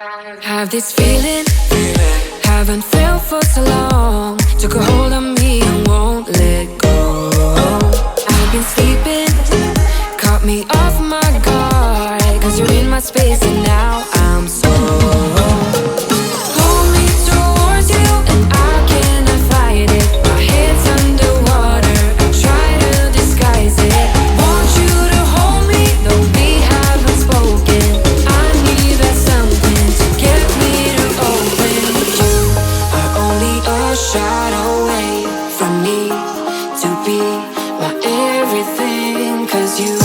Have this feeling, haven't felt for so long. Took a hold of me and won't let go. I've been sleeping, caught me off my guard. Cause you're in my space and now I'm so pull me towards you and I cannot fight it. My head's underwater, I try to disguise it. Want you to hold me, though we haven't spoken. I need that something to get me to open. You are only a shot away from me to be my everything. Cause you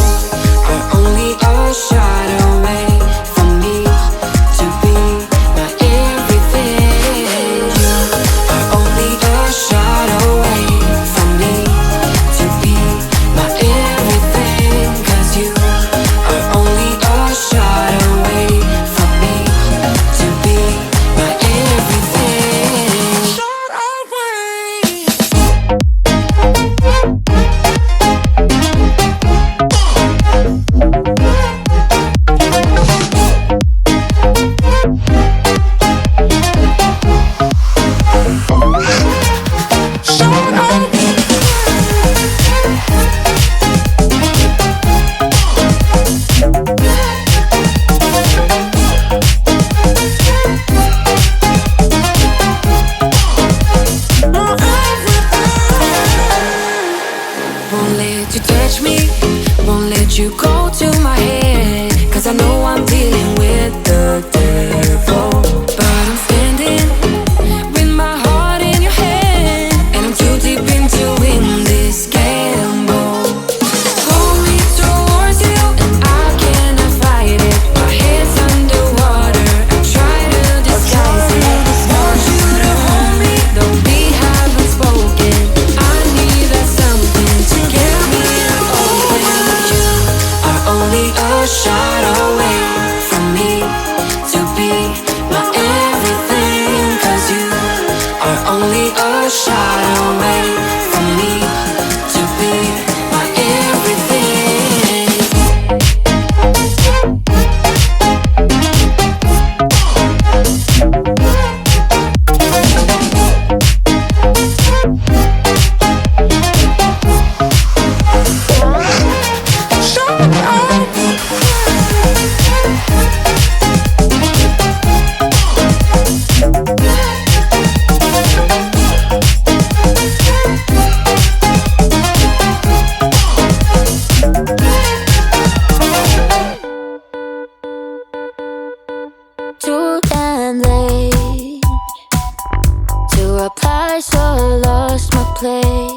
are only a shot away from me to be my everything. You are only a shot away from me to be my everything. Cause you are only a shot away from me to be my everything. Shot away. Won't let you touch me, won't let you go to my head. Cause I know I'm dealing with the devil. But I'm standing with my heart in your hand, and I'm too deep into in this gamble. Pull me towards you and I cannot fight it. My head's underwater, I try to disguise it. Want you to hold me, though we haven't spoken. I need that something to get me to open. You are only a shot away from me to be my everything. Cause you are only a shot away from me to be my everything. Too damn late to apply, so I lost my place.